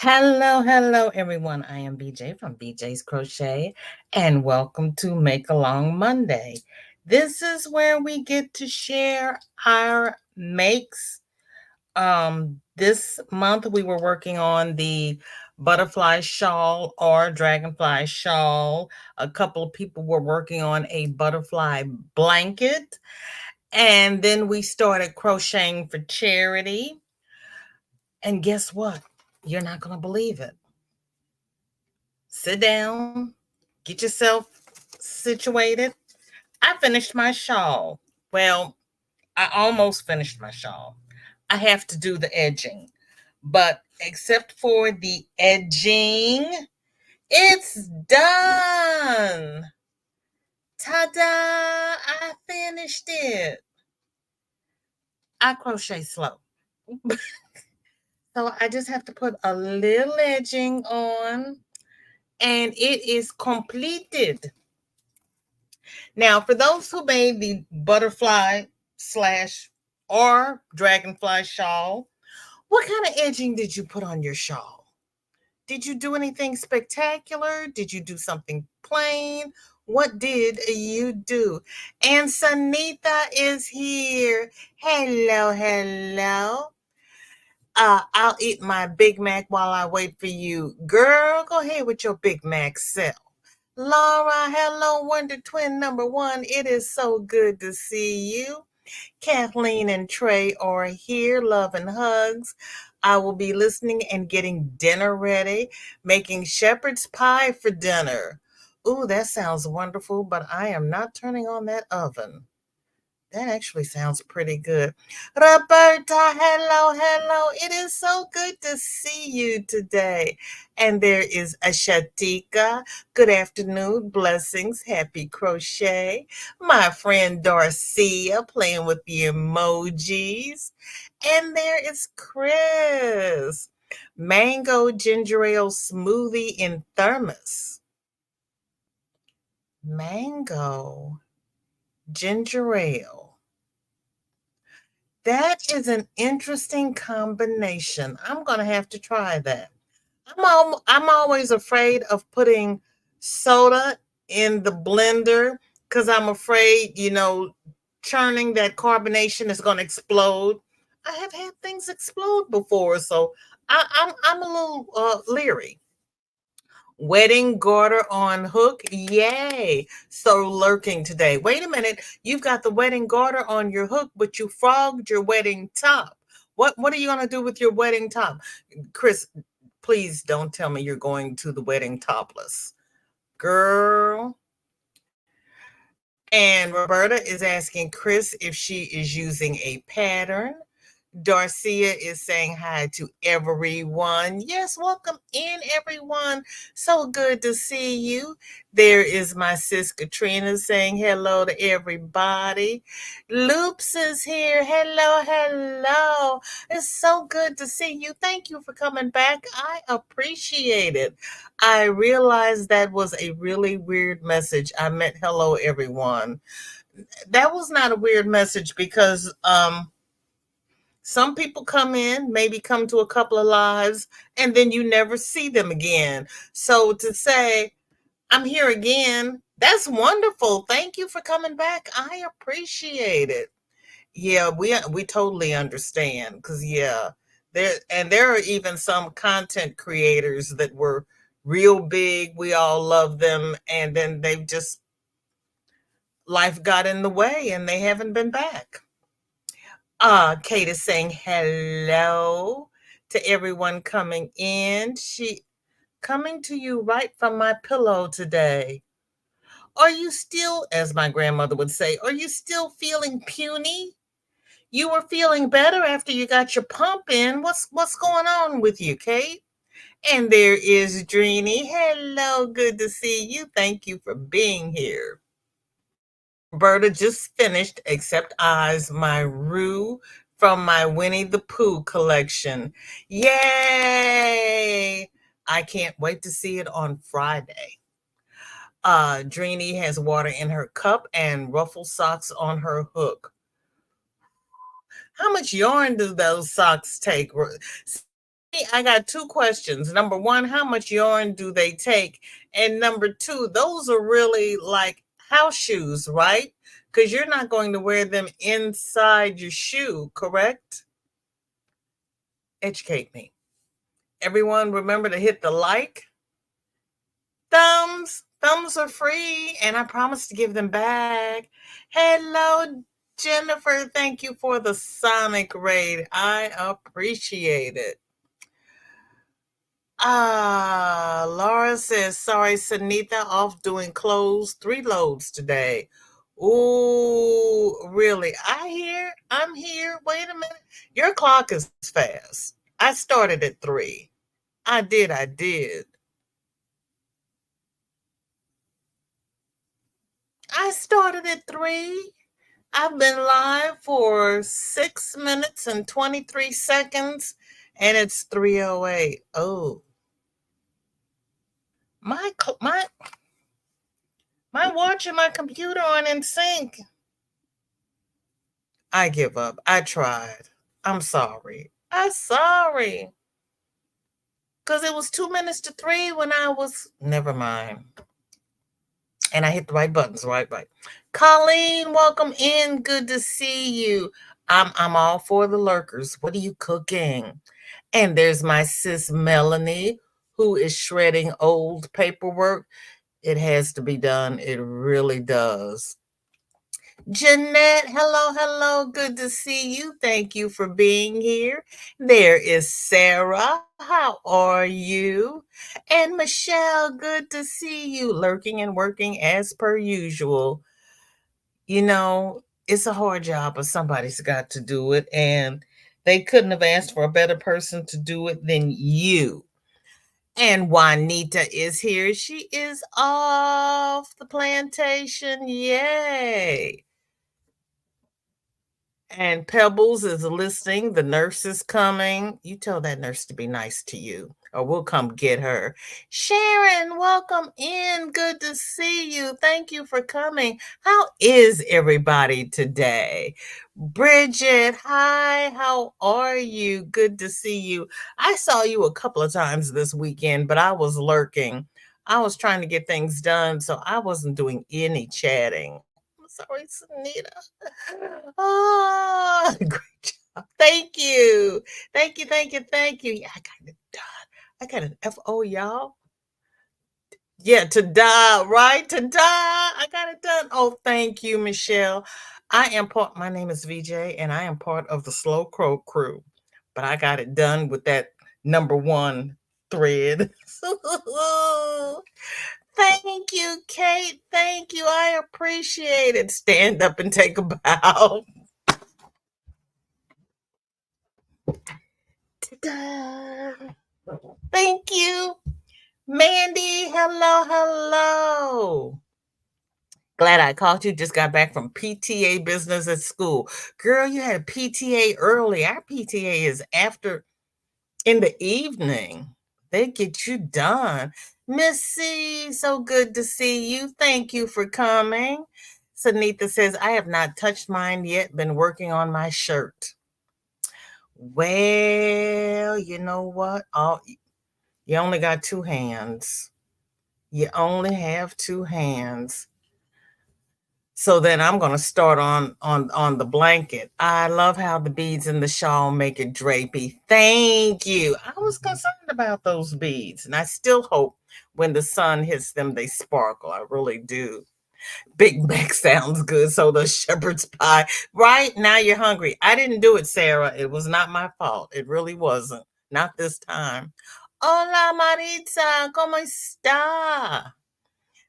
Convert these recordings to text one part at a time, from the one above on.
Hello, everyone. I am BJ from BJ's Crochet, and welcome to Make Along Monday. This is where we get to share our makes. This month we were working on the butterfly shawl or dragonfly shawl. A couple of people were working on a butterfly blanket, and then we started crocheting for charity. And guess what? You're not going to believe it. Sit down, get yourself situated. I finished my shawl. Well, I almost finished my shawl. I have to do the edging. But except for the edging, it's done. Ta-da! I finished it. I crochet slow. So I just have to put a little edging on and it is completed. Now, for those who made the butterfly slash or dragonfly shawl, what kind of edging did you put on your shawl? Did you do anything spectacular? Did you do something plain? What did you do? And Sanita is here. Hello. I'll eat my Big Mac while I wait for you. Girl, go ahead with your Big Mac self. Laura, hello, Wonder Twin number one. It is so good to see you. Kathleen and Trey are here. Love and hugs. I will be listening and getting dinner ready, making shepherd's pie for dinner. Ooh, that sounds wonderful, but I am not turning on that oven. That actually sounds pretty good. Roberta, hello. It is so good to see you today. And there is Ashatika. Good afternoon. Blessings. Happy crochet. My friend Darcia playing with the emojis. And there is Chris. Mango ginger ale smoothie in thermos. Mango ginger ale. That is an interesting combination. I'm gonna have to try that. I'm always afraid of putting soda in the blender because I'm afraid, churning that carbonation is gonna explode. I have had things explode before, so I'm a little leery. Wedding garter on hook. Yay. So lurking today. Wait a minute. You've got the wedding garter on your hook, but you frogged your wedding top. What are you going to do with your wedding top? Chris, please don't tell me you're going to the wedding topless. Girl. And Roberta is asking Chris if she is using a pattern. Darcia is saying hi to everyone. Yes, welcome in, everyone. So good to see you. There is my sis Katrina saying hello to everybody. Loops is here. Hello. It's so good to see you. Thank you for coming back. I appreciate it. I realized that was a really weird message. I meant hello, everyone. That was not a weird message because some people come in, maybe come to a couple of lives, and then you never see them again. So to say, I'm here again, that's wonderful. Thank you for coming back. I appreciate it. Yeah, we totally understand because there are even some content creators that were real big. We all love them, and then they've just life got in the way and they haven't been back. Kate is saying hello to everyone coming in. She coming to you right from my pillow today. Are you still, as my grandmother would say, are you still feeling puny? You were feeling better after you got your pump in. What's going on with you, Kate? And there is Dreeny. Hello, good to see you. Thank you for being here. Roberta just finished Except Eyes, my Rue from my Winnie the Pooh collection. Yay! I can't wait to see it on Friday. Dreeny has water in her cup and ruffle socks on her hook. How much yarn do those socks take? I got two questions. Number one, how much yarn do they take? And number two, those are really like house shoes, right? Because you're not going to wear them inside your shoe, correct? Educate me. Everyone, remember to hit the like. Thumbs are free, and I promise to give them back. Hello, Jennifer. Thank you for the Sonic raid. I appreciate it. Laura says, sorry, Sanita, off doing clothes, 3 loads today. Ooh, really? I'm here. Wait a minute. Your clock is fast. I started at 3. I did. I started at 3. I've been live for 6 minutes and 23 seconds, and it's 3:08. Oh, my my my watch and my computer aren't in sync. I give up. I tried. I'm sorry. I'm sorry. Because it was 2 minutes to 3 when I was. Never mind. And I hit the right buttons, right. Colleen, welcome in. Good to see you. I'm all for the lurkers. What are you cooking? And there's my sis Melanie, who is shredding old paperwork. It has to be done. It really does. Jeanette, hello. Good to see you. Thank you for being here. There is Sarah. How are you? And Michelle, good to see you. Lurking and working as per usual. You know, it's a hard job, but somebody's got to do it. And they couldn't have asked for a better person to do it than you. And Juanita is here. She is off the plantation. Yay. And Pebbles is listening. The nurse is coming. You tell that nurse to be nice to you, or we'll come get her. Sharon, welcome in. Good to see you. Thank you for coming. How is everybody today? Bridget, hi. How are you? Good to see you. I saw you a couple of times this weekend, but I was lurking. I was trying to get things done, so I wasn't doing any chatting. I'm sorry, Sunita. Oh, great job. Thank you. Thank you. Yeah, I got it done. I got an FO, y'all. Yeah, to die, right? To die. I got it done. Oh, thank you, Michelle. My name is VJ, and I am part of the Slow Crow crew. But I got it done with that number one thread. Thank you, Kate. Thank you. I appreciate it. Stand up and take a bow. Ta-da. Thank you. Mandy, hello. Glad I caught you. Just got back from PTA business at school. Girl, you had a PTA early. Our PTA is after in the evening. They get you done. Missy, so good to see you. Thank you for coming. Sunita says, I have not touched mine yet. Been working on my shirt. Well, you know what? You only got 2 hands. You only have 2 hands. So then I'm going to start on the blanket. I love how the beads in the shawl make it drapey. Thank you. I was concerned about those beads, and I still hope when the sun hits them they sparkle. I really do. Big Mac sounds good. So the shepherd's pie. Right now you're hungry. I didn't do it, Sarah. It was not my fault. It really wasn't. Not this time. Hola, Maritza. ¿Cómo está?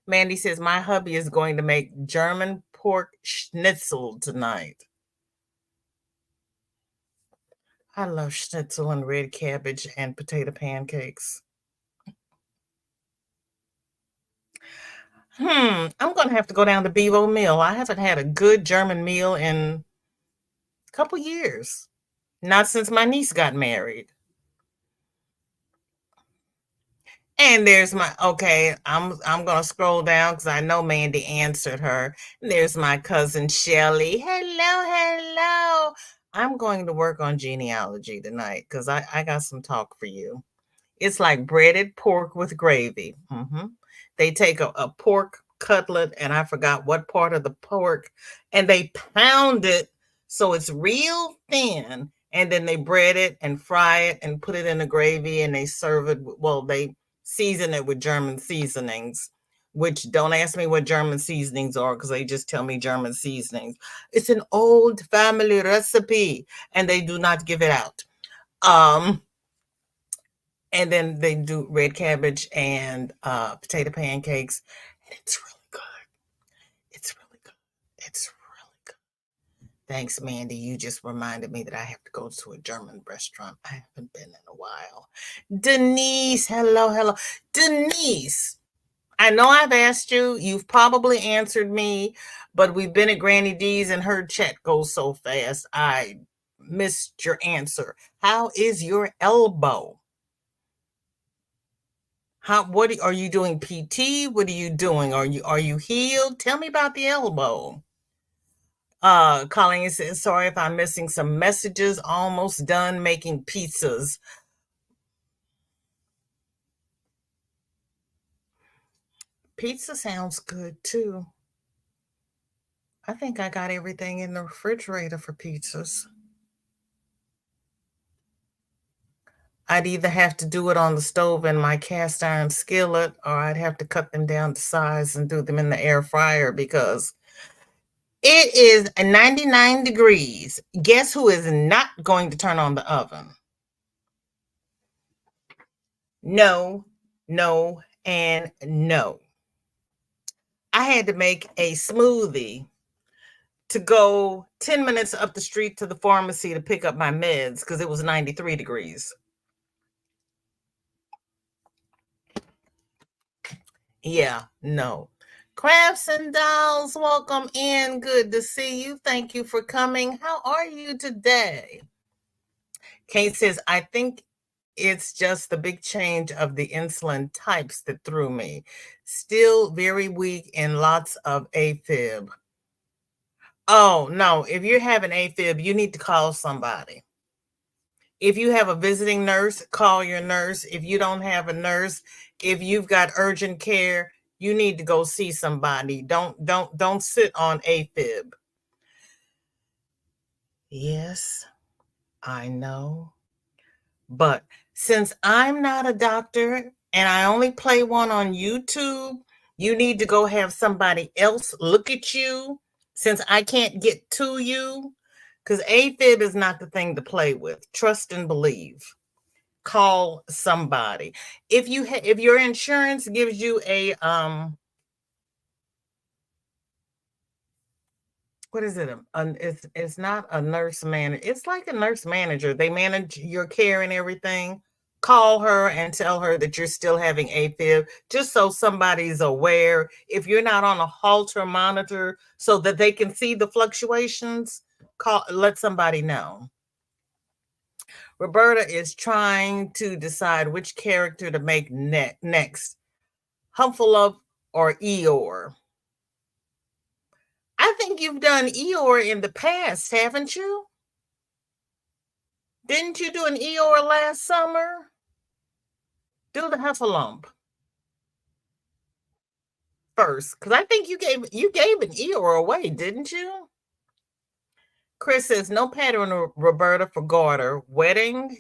Mandy says, my hubby is going to make German pork schnitzel tonight. I love schnitzel and red cabbage and potato pancakes. I'm going to have to go down to Bevo Mill. I haven't had a good German meal in a couple years. Not since my niece got married. And there's I'm gonna scroll down because I know Mandy answered her. There's my cousin Shelly. Hello. I'm going to work on genealogy tonight because I got some talk for you. It's like breaded pork with gravy. They take a pork cutlet, and I forgot what part of the pork, and they pound it so it's real thin, and then they bread it and fry it and put it in the gravy, and they serve it. Well, they season it with German seasonings, which don't ask me what German seasonings are because they just tell me German seasonings. It's an old family recipe, and they do not give it out. Um, and then they do red cabbage and potato pancakes, and it's really good. It's really good. It's really good. Thanks, Mandy. You just reminded me that I have to go to a German restaurant. I haven't been in a while. Denise, hello, hello. Denise, I know I've asked you. You've probably answered me, but we've been at Granny D's and her chat goes so fast. I missed your answer. How is your elbow? What are you doing, PT? What are you doing? Are you healed? Tell me about the elbow. Colleen says, sorry if I'm missing some messages. Almost done making pizzas. Pizza sounds good too. I think I got everything in the refrigerator for pizzas. I'd either have to do it on the stove in my cast iron skillet, or I'd have to cut them down to size and do them in the air fryer because it is 99 degrees. Guess who is not going to turn on the oven? No, no, and no. I had to make a smoothie to go 10 minutes up the street to the pharmacy to pick up my meds because it was 93 degrees. Yeah, no. Crafts and Dolls, welcome in. Good to see you. Thank you for coming. How are you today? Kate says, I think it's just the big change of the insulin types that threw me. Still very weak and lots of AFib. Oh, no. If you're having AFib, you need to call somebody. If you have a visiting nurse, call your nurse. If you don't have a nurse, if you've got urgent care, you need to go see somebody. Don't sit on AFib. Yes, I know. But since I'm not a doctor and I only play one on YouTube, you need to go have somebody else look at you since I can't get to you. Because AFib is not the thing to play with. Trust and believe. Call somebody. If your insurance gives you a what is it? It's not a nurse manager. It's like a nurse manager. They manage your care and everything. Call her and tell her that you're still having AFib, just so somebody's aware. If you're not on a Holter monitor, so that they can see the fluctuations, let somebody know. Roberta is trying to decide which character to make next, Humphrey or Eeyore. I think you've done Eeyore in the past, haven't you? Didn't you do an Eeyore last summer? Do the Huffalump first, because I think you gave an Eeyore away, didn't you? Chris says no pattern, Roberta, for Garter. Wedding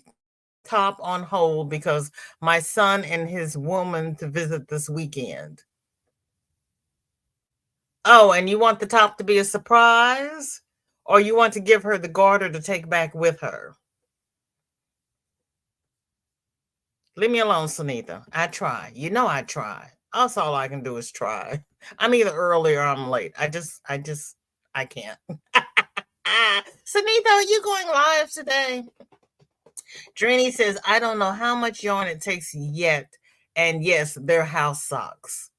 top on hold because my son and his woman to visit this weekend. Oh, and you want the top to be a surprise? Or you want to give her the garter to take back with her? Leave me alone, Sunita. I try. You know I try. That's all I can do is try. I'm either early or I'm late. I can't. Sunita, are you going live today? Drini says, I don't know how much yarn it takes yet. And yes, they're house socks.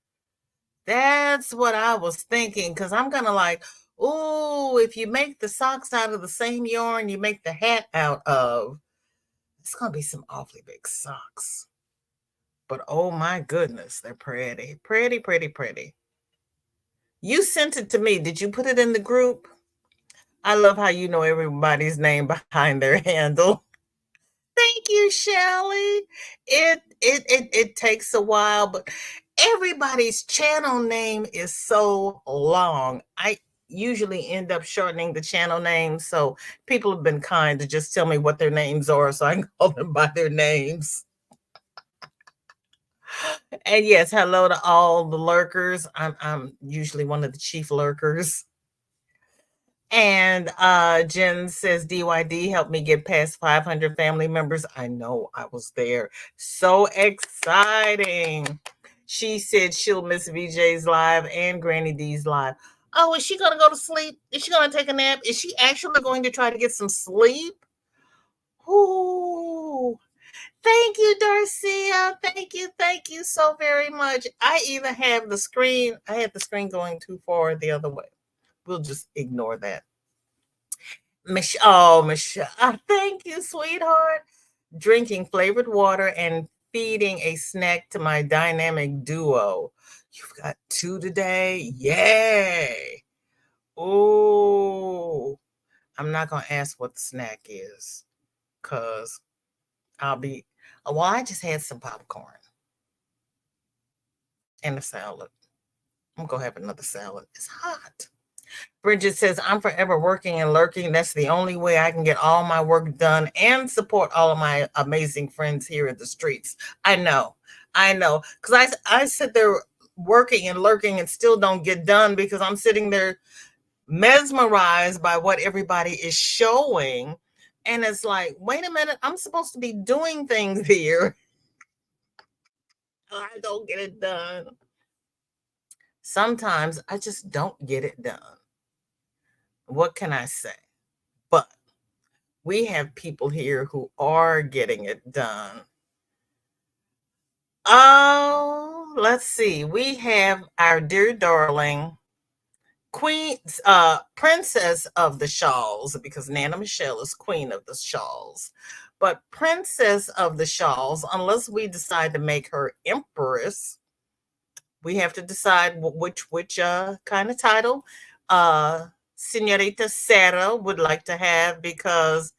That's what I was thinking, because I'm gonna like, oh, if you make the socks out of the same yarn you make the hat out of, it's gonna be some awfully big socks. But oh my goodness, they're pretty, pretty, pretty, pretty. You sent it to me. Did you put it in the group? I love how you know everybody's name behind their handle. Thank you, Shelley. It takes a while, but everybody's channel name is so long. I usually end up shortening the channel name, so people have been kind to just tell me what their names are so I can call them by their names. And yes, hello to all the lurkers. I'm usually one of the chief lurkers. And Jen says DYD helped me get past 500 family members. I know, I was there. So exciting. She said she'll miss VJ's live and Granny D's live. Oh, is she going to go to sleep? Is she going to take a nap? Is she actually going to try to get some sleep? Ooh. Thank you, Darcia. Thank you so very much. I even have the screen. I had the screen going too far the other way. We'll just ignore that. Michelle. Thank you, sweetheart. Drinking flavored water and feeding a snack to my dynamic duo. You've got two today. Yay. Oh, I'm not going to ask what the snack is because I'll be, well, I just had some popcorn and a salad. I'm going to have another salad. It's hot. Bridget says, I'm forever working and lurking. That's the only way I can get all my work done and support all of my amazing friends here in the streets. I know. Because I sit there working and lurking and still don't get done because I'm sitting there mesmerized by what everybody is showing. And it's like, wait a minute, I'm supposed to be doing things here. I don't get it done. Sometimes I just don't get it done. What can I say? But we have people here who are getting it done. Oh, let's see. We have our dear darling Queen, Princess of the Shawls, because Nana Michelle is Queen of the Shawls. But Princess of the Shawls, unless we decide to make her Empress, we have to decide which kind of title Senorita Sarah would like to have because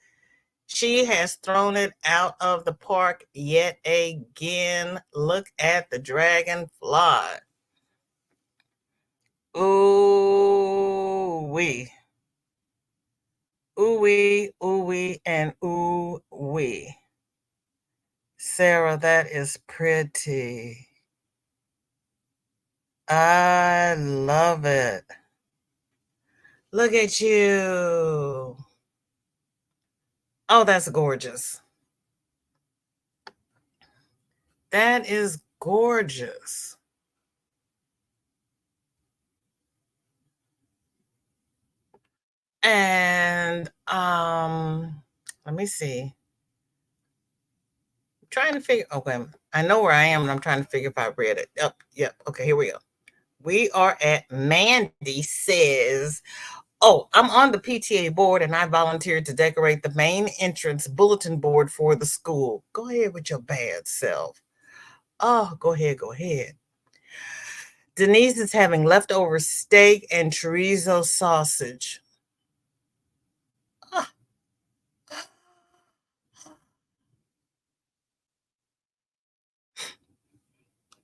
she has thrown it out of the park yet again. Look at the dragonfly. Ooh wee. Ooh wee, ooh wee, and ooh wee. Sarah, that is pretty. I love it. Look at you. Oh, that's gorgeous. That is gorgeous. And let me see. I'm trying to figure okay. I know where I am and I'm trying to figure if I read it. Yep. Okay, here we go. We are at Mandy says, oh, I'm on the PTA board and I volunteered to decorate the main entrance bulletin board for the school. Go ahead with your bad self. Oh, go ahead. Denise is having leftover steak and chorizo sausage. Ah,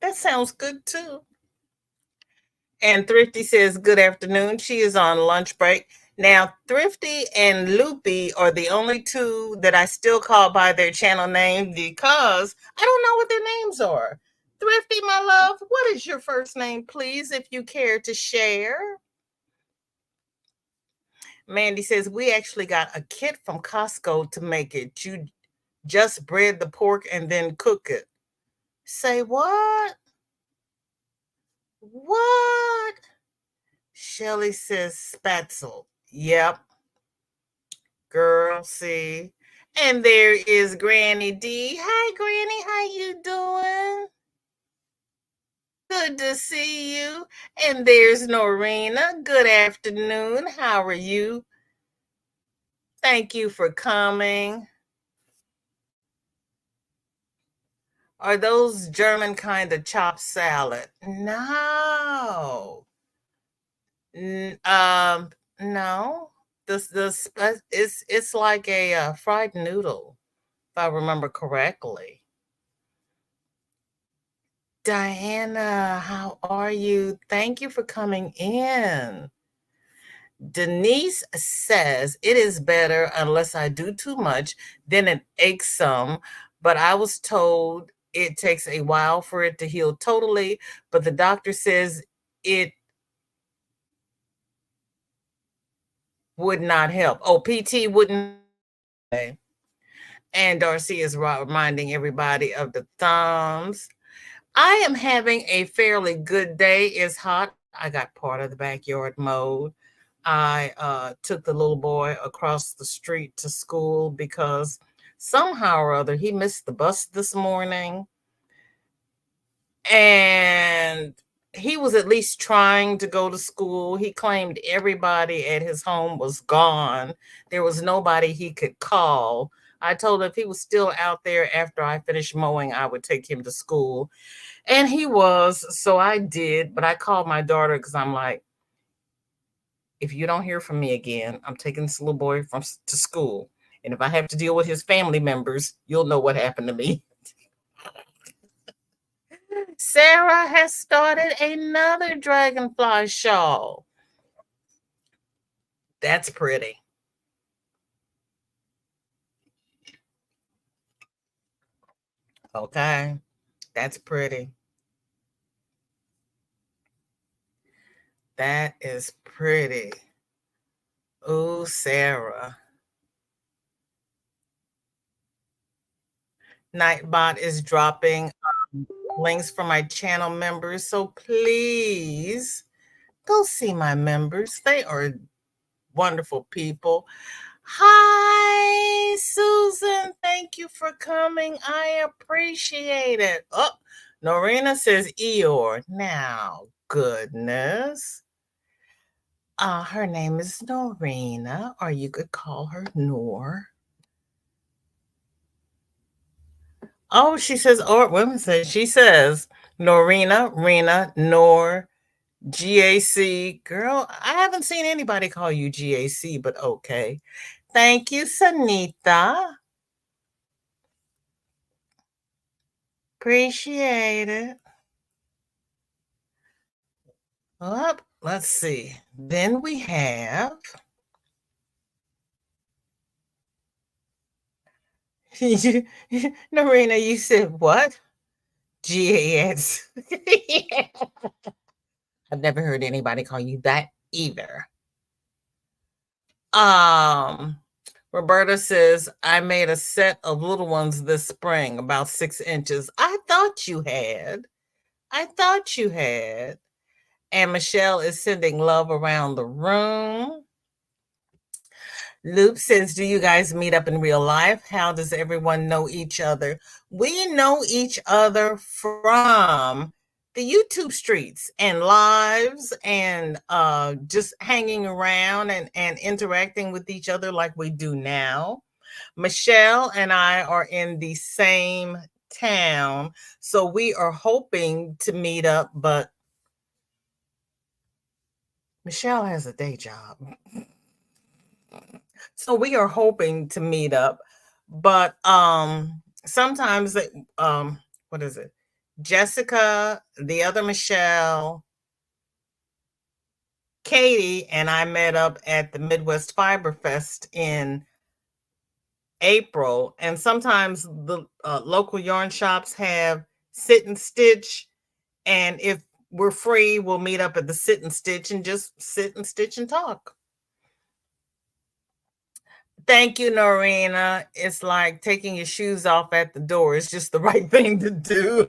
that sounds good too. And Thrifty says, good afternoon. She is on lunch break. Now, Thrifty and Loopy are the only two that I still call by their channel name because I don't know what their names are. Thrifty, my love, what is your first name, please, if you care to share? Mandy says, we actually got a kit from Costco to make it. You just bread the pork and then cook it. Say what? What? Shelly says spatzel. Yep, girl, see. And there is Granny D. Hi, Granny. How you doing? Good to see you. And there's Norina. Good afternoon. How are you? Thank you for coming. Are those German kind of chopped salad? No. No. It's like a fried noodle, if I remember correctly. Diana, how are you? Thank you for coming in. Denise says it is better unless I do too much, then it aches some. But I was told it takes a while for it to heal totally. But the doctor says it would not help. Oh, PT wouldn't. And Darcy is reminding everybody of the thumbs. I am having a fairly good day. It's hot. I got part of the backyard mowed. I took the little boy across the street to school because somehow or other he missed the bus this morning. And he was at least trying to go to school. He claimed everybody at his home was gone. There was nobody he could call. I told him if he was still out there after I finished mowing, I would take him to school. And he was. So I did. But I called my daughter because I'm like, if you don't hear from me again, I'm taking this little boy to school. And if I have to deal with his family members, you'll know what happened to me. Sarah has started another dragonfly shawl. That's pretty. Okay. That's pretty. That is pretty. Oh, Sarah. Nightbot is dropping links for my channel members. So please go see my members. They are wonderful people. Hi, Susan. Thank you for coming. I appreciate it. Oh, Norina says Eeyore. Now, goodness. Her name is Norina, or you could call her Nor. Oh, she says, or women say, she says, Norina, Rena, Nor, GAC. Girl, I haven't seen anybody call you GAC, but okay. Thank you, Sanita. Appreciate it. Up, let's see. Then we have Narina, you said what? GAS. I've never heard anybody call you that either. Um, Roberta says, I made a set of little ones this spring, about 6 inches. I thought you had. I thought you had. And Michelle is sending love around the room. Loop says, do you guys meet up in real life? How does everyone know each other? We know each other from the YouTube streets and lives and just hanging around and interacting with each other like we do now. Michelle and I are in the same town, so we are hoping to meet up, but Michelle has a day job. So we are hoping to meet up, but sometimes what is it? Jessica, the other Michelle, Katie, and I met up at the Midwest Fiber Fest in April. And sometimes the local yarn shops have sit and stitch. And if we're free, we'll meet up at the sit and stitch and just sit and stitch and talk. Thank you, Norina. It's like taking your shoes off at the door. It's just the right thing to do.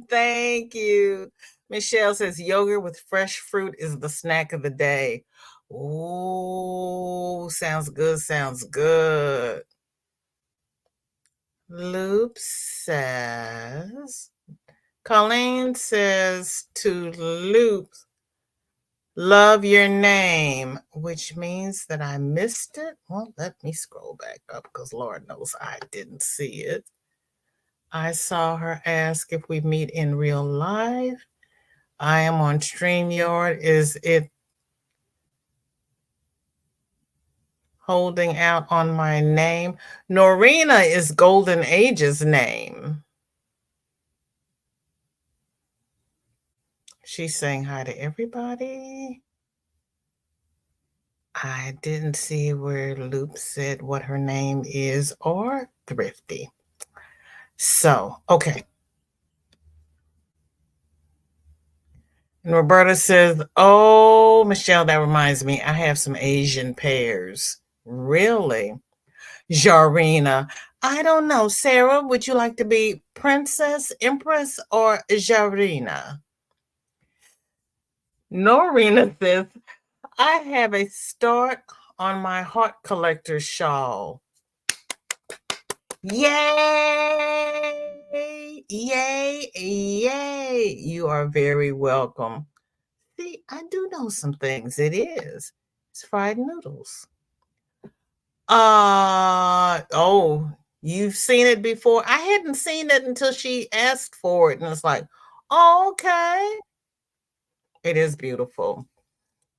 Thank you. Michelle says yogurt with fresh fruit is the snack of the day. Oh, sounds good. Sounds good. Loop says, Colleen says to Loop, love your name, which means that I missed it. Well, let me scroll back up because Lord knows I didn't see it. I saw her ask if we meet in real life. I am on StreamYard. Is it holding out on my name. Norina is Golden Age's name. She's saying hi to everybody. I didn't see where Loop said what her name is or Thrifty. So, okay. And Roberta says, oh, Michelle, that reminds me, I have some Asian pears. Really? Jarina. I don't know. Sarah, would you like to be Princess, Empress, or Jarina? Norina says, I have a start on my heart collector shawl. Yay! Yay! Yay! You are very welcome. See, I do know some things. It is. It's fried noodles. Oh, you've seen it before. I hadn't seen it until she asked for it, and it's like, oh, okay. It is beautiful.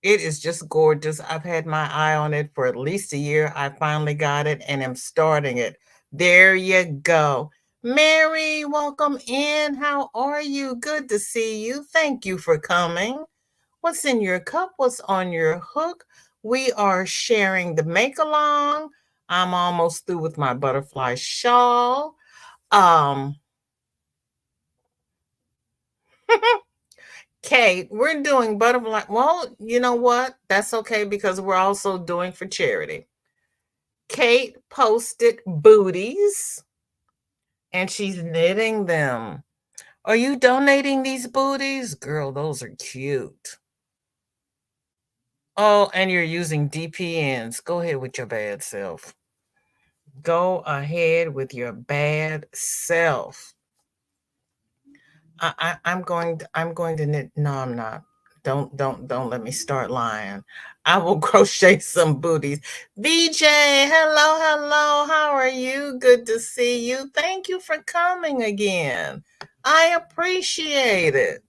It is just gorgeous. I've had my eye on it for at least a year. I finally got it and am starting it. There you go. Mary, welcome in. How are you? Good to see you. Thank you for coming. What's in your cup? What's on your hook? We are sharing the make along. I'm almost through with my butterfly shawl. Kate, we're doing butterfly. Well, you know what? That's okay because we're also doing for charity. Kate posted booties and she's knitting them. Are you donating these booties? Girl, those are cute. Oh, and you're using DPNs. Go ahead with your bad self. Go ahead with your bad self. I'm going to knit. No, I'm not. Don't let me start lying. I will crochet some booties. VJ, hello. How are you? Good to see you. Thank you for coming again. I appreciate it.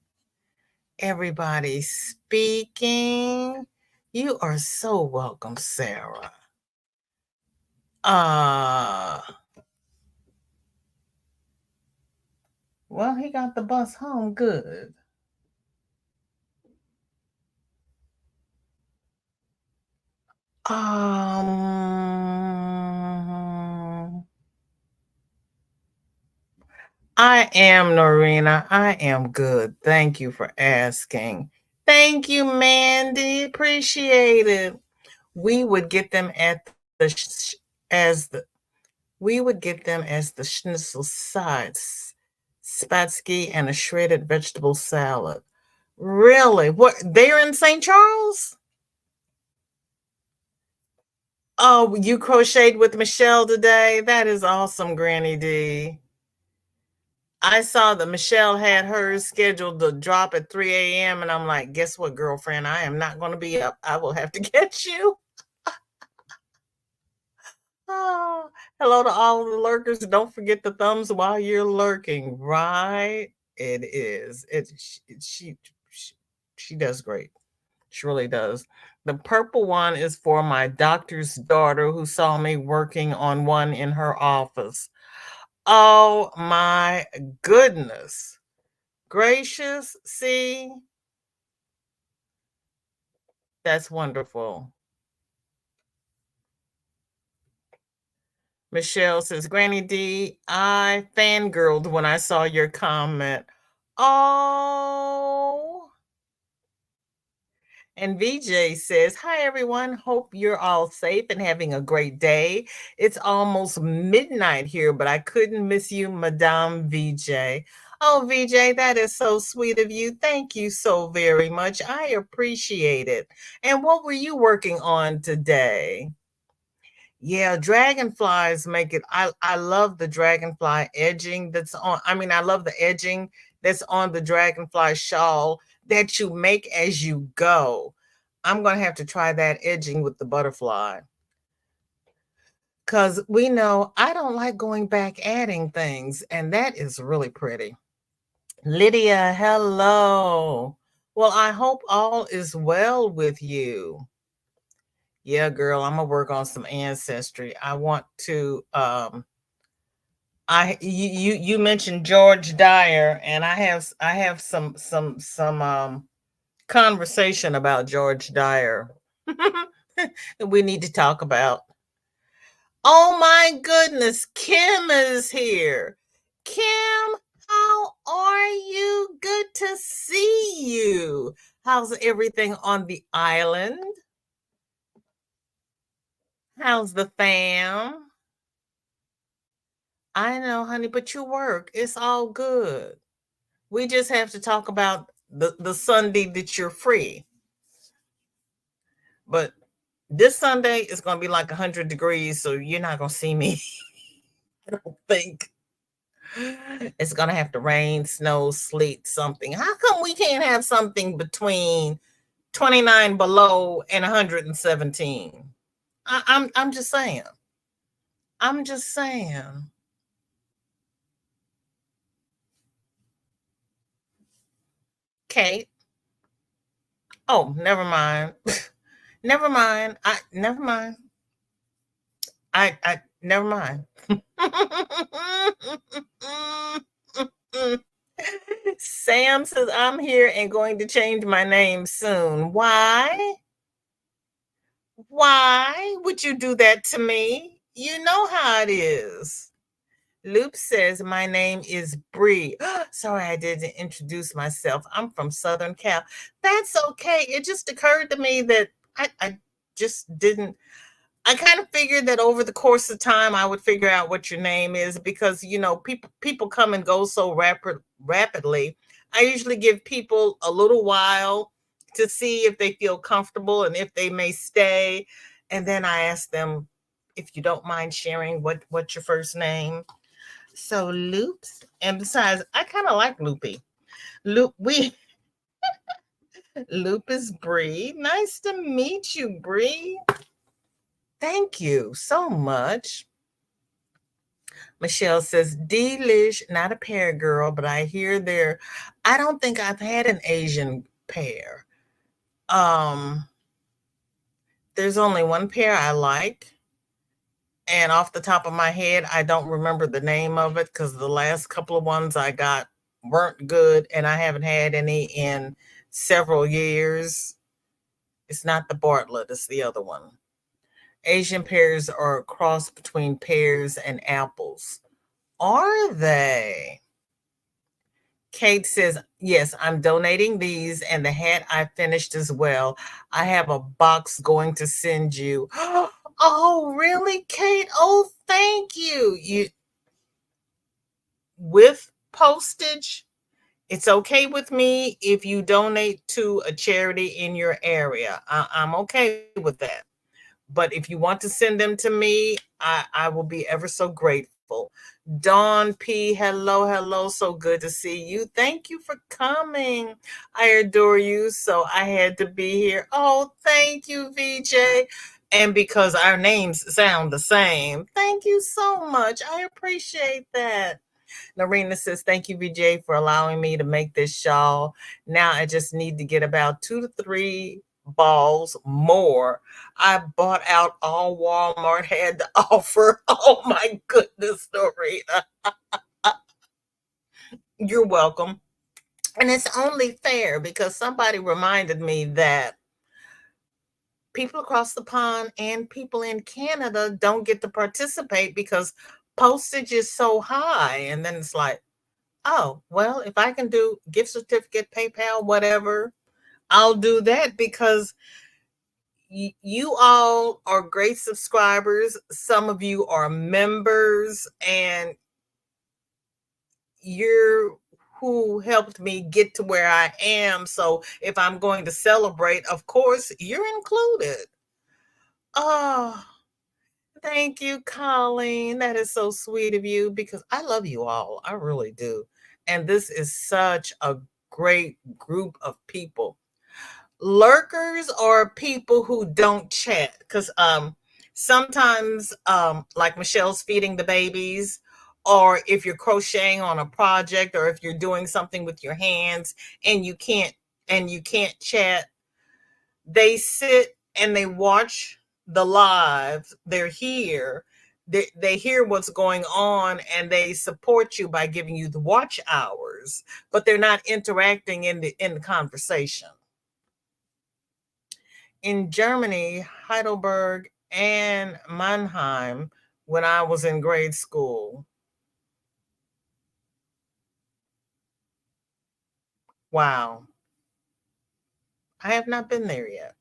Everybody speaking. You are so welcome, Sarah. Well, he got the bus home good. I am Norina. I am good. Thank you for asking. Thank you, Mandy. Appreciate it. We would get them at the as the we would get them as the schnitzel sides, spatsky, and a shredded vegetable salad. Really? What? They're in St. Charles? Oh, you crocheted with Michelle today? That is awesome, Granny D. I saw that Michelle had hers scheduled to drop at 3 a.m. And I'm like, guess what, girlfriend? I am not going to be up. I will have to get you. Oh, hello to all of the lurkers. Don't forget the thumbs while you're lurking, right? It is. She does great. She really does. The purple one is for my doctor's daughter who saw me working on one in her office. Oh my goodness. Gracious. See, that's wonderful. Michelle says, Granny D, I fangirled when I saw your comment. Oh. And VJ says, hi, everyone. Hope you're all safe and having a great day. It's almost midnight here, but I couldn't miss you, Madame VJ. Oh, VJ, that is so sweet of you. Thank you so very much. I appreciate it. And what were you working on today? Yeah, dragonflies make it. I love the dragonfly edging that's on. I mean, I love the edging that's on the dragonfly shawl that you make as you go. I'm going to have to try that edging with the butterfly because we know I don't like going back adding things, and that is really pretty. Lydia, hello. Well, I hope all is well with you. Yeah, girl, I'm gonna work on some ancestry. I want to you mentioned George Dyer, and I have some conversation about George Dyer that we need to talk about. Oh my goodness, Kim is here. Kim, how are you? Good to see you. How's everything on the island? How's the fam? I know, honey, but you work. It's all good. We just have to talk about the Sunday that you're free. But this Sunday is going to be like 100 degrees, so you're not going to see me. I don't think. It's going to have to rain, snow, sleet, something. How come we can't have something between 29 below and 117? I'm just saying. I'm just saying. Kate. Oh, never mind. Never mind. I never mind. I never mind. Sam says I'm here and going to change my name soon. Why? Why would you do that to me? You know how it is. Loop says my name is Bree. Sorry, I didn't introduce myself. I'm from Southern Cal. That's okay. It just occurred to me that I just didn't. I kind of figured that over the course of time I would figure out what your name is because people come and go so rapidly. I usually give people a little while to see if they feel comfortable and if they may stay, and then I ask them if you don't mind sharing what's your first name. So Loops, and besides, I kind of like Loopy. Loop is Bree. Nice to meet you, Bree. Thank you so much. Michelle says, delish, not a pear girl, but I hear there. I don't think I've had an Asian pear. Um, there's only one pear I like. And off the top of my head, I don't remember the name of it because the last couple of ones I got weren't good, and I haven't had any in several years. It's not the Bartlett, it's the other one. Asian pears are a cross between pears and apples. Are they? Kate says, yes, I'm donating these and the hat I finished as well. I have a box going to send you. Oh, really, Kate? Oh, thank you. With postage, it's okay with me if you donate to a charity in your area. I'm okay with that. But if you want to send them to me, I will be ever so grateful. Dawn P, hello, hello. So good to see you. Thank you for coming. I adore you. So I had to be here. Oh, thank you, VJ. And because our names sound the same, thank you so much. I appreciate that. Narina says, thank you, VJ, for allowing me to make this shawl. Now I just need to get about 2 to 3 balls more. I bought out all Walmart had to offer. Oh my goodness, Narina. You're welcome. And it's only fair because somebody reminded me that people across the pond and people in Canada don't get to participate because postage is so high. And then it's like, oh, well, if I can do gift certificate, PayPal, whatever, I'll do that because you all are great subscribers. Some of you are members, and you're who helped me get to where I am. So if I'm going to celebrate, of course, you're included. Oh, thank you, Colleen. That is so sweet of you because I love you all. I really do. And this is such a great group of people. Lurkers are people who don't chat because sometimes like Michelle's feeding the babies, or if you're crocheting on a project, or if you're doing something with your hands and you can't chat, they sit and they watch the lives. They're here. They hear what's going on and they support you by giving you the watch hours, but they're not interacting in the conversation. In Germany, Heidelberg and Mannheim, when I was in grade school. Wow. I have not been there yet.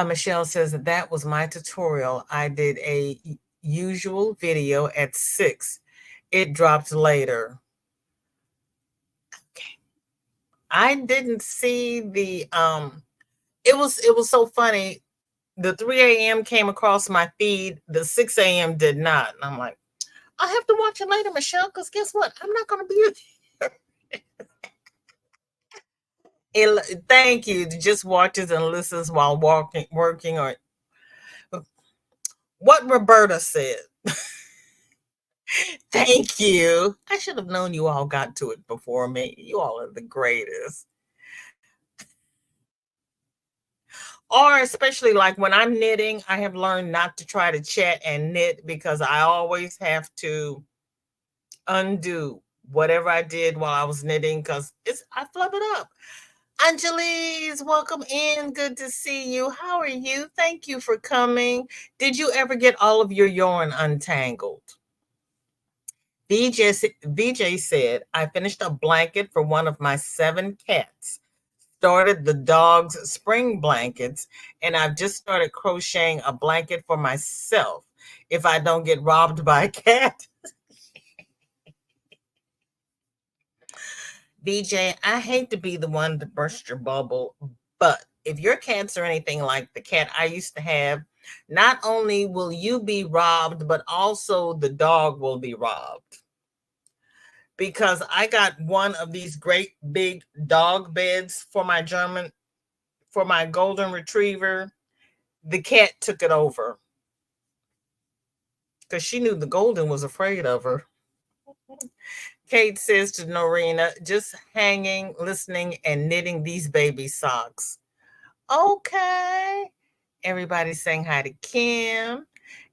Michelle says that was my tutorial. I did a usual video at 6. It dropped later. Okay. I didn't see the it was so funny. The 3 a.m. came across my feed, the 6 a.m. did not. And I'm like, I have to watch it later, Michelle, because guess what? I'm not gonna be thank you. Just watches and listens while walking, working, or what Roberta said. Thank you. I should have known you all got to it before me. You all are the greatest. Or especially like when I'm knitting, I have learned not to try to chat and knit because I always have to undo whatever I did while I was knitting because I flub it up. Angeles, welcome in. Good to see you. How are you? Thank you for coming. Did you ever get all of your yarn untangled? VJ said, I finished a blanket for one of my 7 cats, started the dog's spring blankets, and I've just started crocheting a blanket for myself if I don't get robbed by a cat. VJ, I hate to be the one to burst your bubble, but if your cats are anything like the cat I used to have, not only will you be robbed, but also the dog will be robbed. Because I got one of these great big dog beds for my golden retriever. The cat took it over because she knew the golden was afraid of her. Kate says to Norina, just hanging, listening, and knitting these baby socks. Okay. Everybody's saying hi to Kim.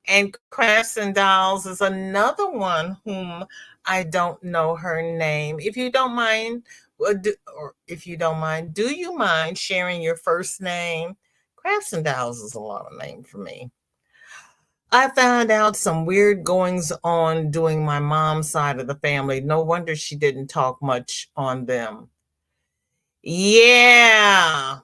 And Crafts and Dolls is another one whom I don't know her name. If you don't mind, or if you don't mind, do you mind sharing your first name? Crafts and Dolls is a lot of name for me. I found out some weird goings on doing my mom's side of the family. No wonder she didn't talk much on them. Yeah.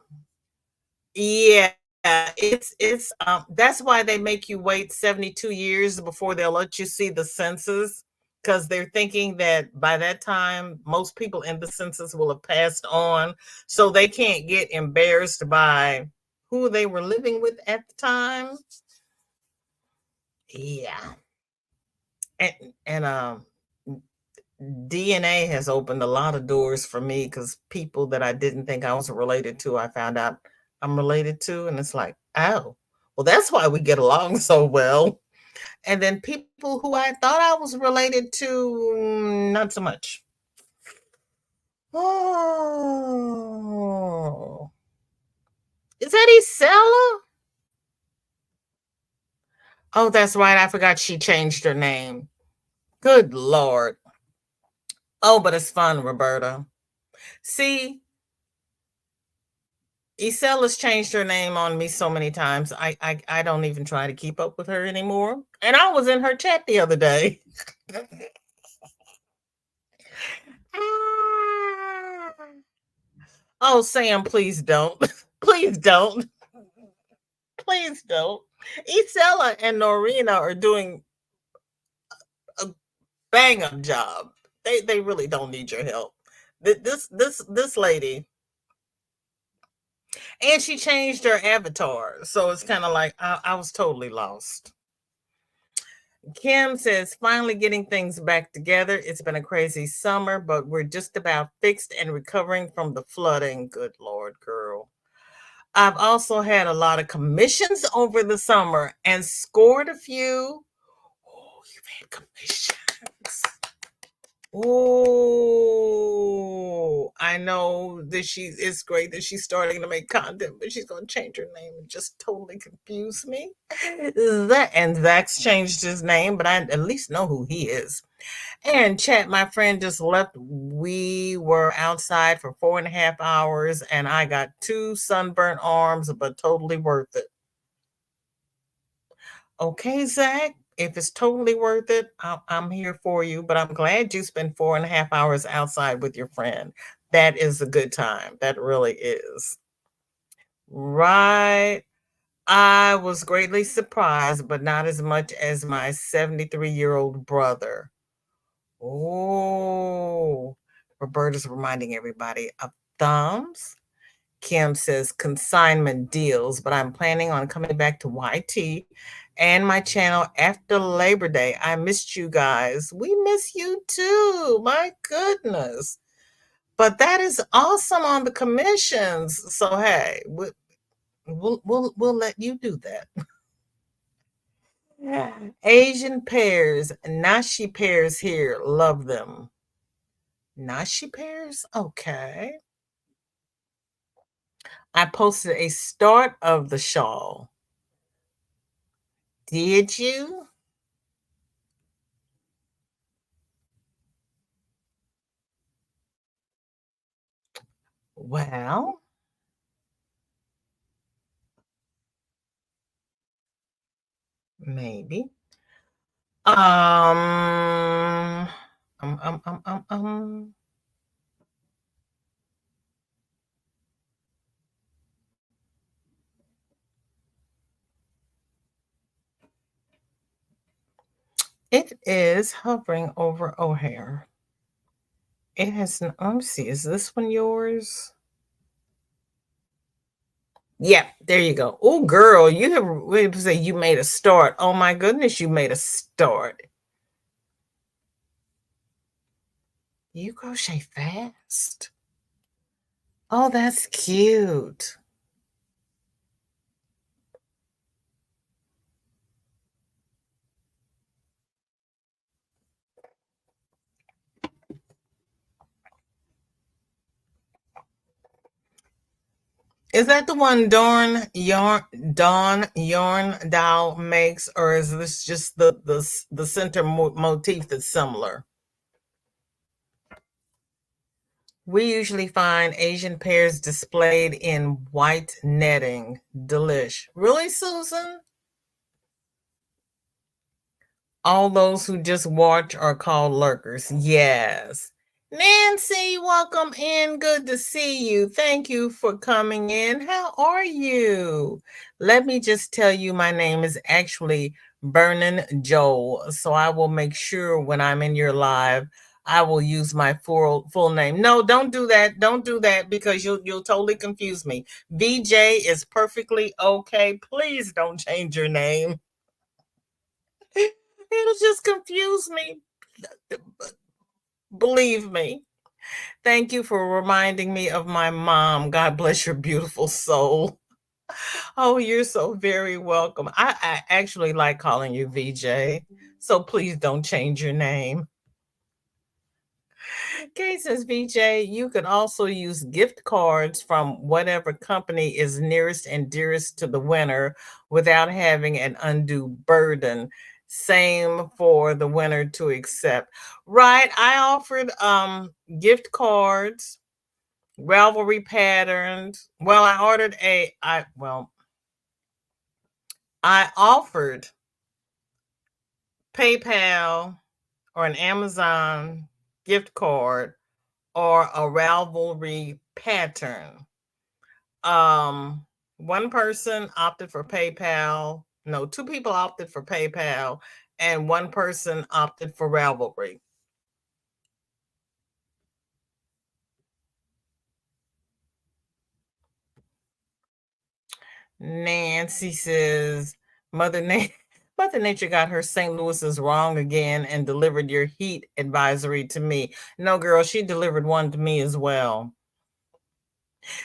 Yeah, it's that's why they make you wait 72 years before they'll let you see the census because they're thinking that by that time most people in the census will have passed on, so they can't get embarrassed by who they were living with at the time. Yeah. And DNA has opened a lot of doors for me because people that I didn't think I was related to, I found out I'm related to. And it's like, oh, well, that's why we get along so well. And then people who I thought I was related to, not so much. Oh, is that Isella? Oh, that's right. I forgot she changed her name. Good Lord. Oh, but it's fun, Roberta. See, Isella's changed her name on me so many times. I don't even try to keep up with her anymore. And I was in her chat the other day. Oh, Sam, please don't. Please don't. Please don't. Isella and Norina are doing a bang up job. They really don't need your help. This lady, and she changed her avatar, so it's kind of like I was totally lost. Kim says, finally getting things back together. It's been a crazy summer, but we're just about fixed and recovering from the flooding. Good Lord, girl. I've also had a lot of commissions over the summer and scored a few. Oh, you've had commissions. Oh, I know that it's great that she's starting to make content, but she's gonna change her name and just totally confuse me. That and Zach's changed his name, but I at least know who he is. And chat, my friend just left. We were outside for 4.5 hours, and I got two sunburnt arms, but totally worth it. Okay, Zach, if it's totally worth it, I'm here for you. But I'm glad you spent 4.5 hours outside with your friend. That is a good time. That really is. Right. I was greatly surprised, but not as much as my 73-year-old brother. Oh, Roberta's reminding everybody of thumbs. Kim says consignment deals, but I'm planning on coming back to YT and my channel after Labor Day. I missed you guys. We miss you too. My goodness. But that is awesome on the commissions. So hey, we'll let you do that. Asian pears, nashi pears here. Love them. Nashi pears? Okay. I posted a start of the shawl. Did you? Well, maybe. Um, um, um, um, um, um. It is hovering over O'Hare. It has, let me see, is this one yours? Yeah, there you go. Oh, girl, you have, wait to say you made a start. Oh my goodness, you made a start. You crochet fast. Oh, that's cute. Is that the one Dawn Yarn Doll makes, or is this just the center motif that's similar? We usually find Asian pears displayed in white netting. Delish. Really, Susan? All those who just watch are called lurkers. Yes. Nancy, welcome in. Good to see you. Thank you for coming in. How are you? Let me just tell you, my name is actually Vernon Joel. So I will make sure when I'm in your live, I will use my full name. No, don't do that. Don't do that because you'll totally confuse me. VJ is perfectly okay. Please don't change your name. It'll just confuse me. Believe me. Thank you for reminding me of my mom. God bless your beautiful soul. Oh, you're so very welcome. I actually like calling you VJ. So please don't change your name. Kate says, VJ, you can also use gift cards from whatever company is nearest and dearest to the winner without having an undue burden. Same for the winner to accept. Right. I offered gift cards, Ravelry patterns. Well, I offered PayPal or an Amazon gift card or a Ravelry pattern. Um, One person opted for PayPal. No, two people opted for PayPal, and one person opted for Ravelry. Nancy says, Mother Nature. Mother Nature got her St. Louis's wrong again and delivered your heat advisory to me. No, girl, she delivered one to me as well.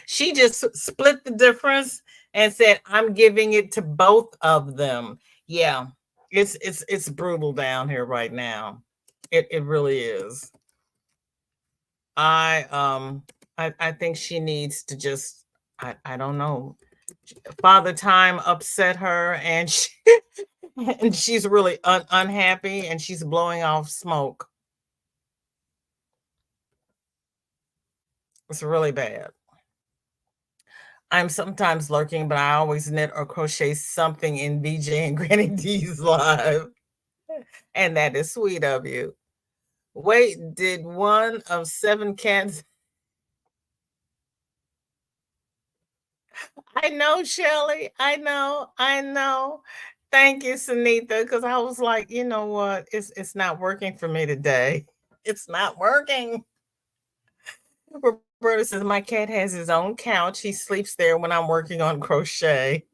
She just split the difference and said, "I'm giving it to both of them." Yeah, it's brutal down here right now. It really is. I I think she needs to just I don't know. Father Time upset her and she and she's really unhappy and she's blowing off smoke. It's really bad. I'm sometimes lurking, but I always knit or crochet something in BJ and Granny D's live. And that is sweet of you. Wait, did one of seven cats? I know, Shelley. I know. Thank you, Sunitha, because I was like, you know what? It's not working for me today. It's not working. Roberta says my cat has his own couch. He sleeps there when I'm working on crochet.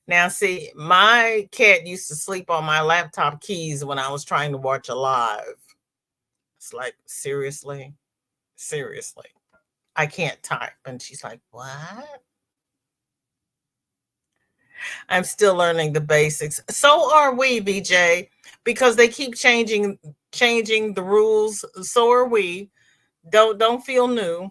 Now, see, my cat used to sleep on my laptop keys when I was trying to watch a live. It's like, seriously, seriously, I can't type. And she's like, what? I'm still learning the basics. So are we, VJ, because they keep changing the rules. So are we. Don't feel new.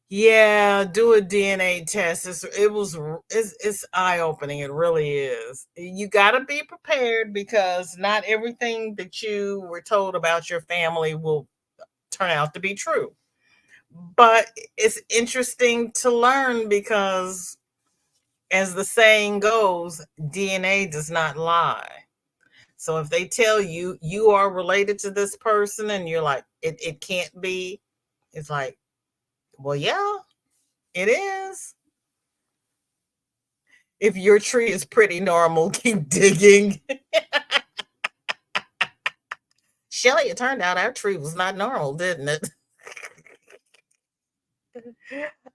Yeah, do a DNA test. It's eye opening. It really is. You got to be prepared because not everything that you were told about your family will turn out to be true. But it's interesting to learn because, as the saying goes, DNA does not lie. So if they tell you you are related to this person and you're like, it can't be, it's like, well, yeah, it is. If your tree is pretty normal, keep digging. Shelly, it turned out our tree was not normal, didn't it?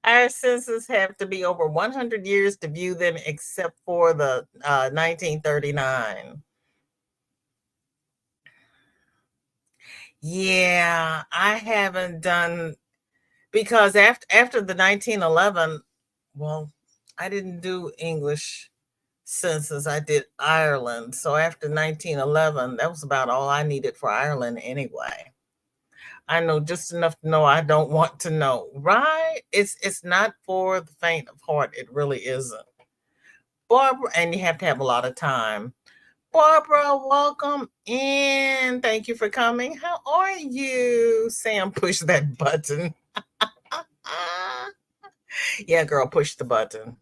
Our census have to be over 100 years to view them, except for the 1939. Yeah, I haven't done because after the 1911, well, I didn't do English census. I did Ireland. So after 1911, that was about all I needed for Ireland anyway. I know just enough to know I don't want to know. Right? It's not for the faint of heart. It really isn't. Barbara, and you have to have a lot of time. Barbara, welcome in. Thank you for coming. How are you? Sam, push that button. Yeah, girl, push the button.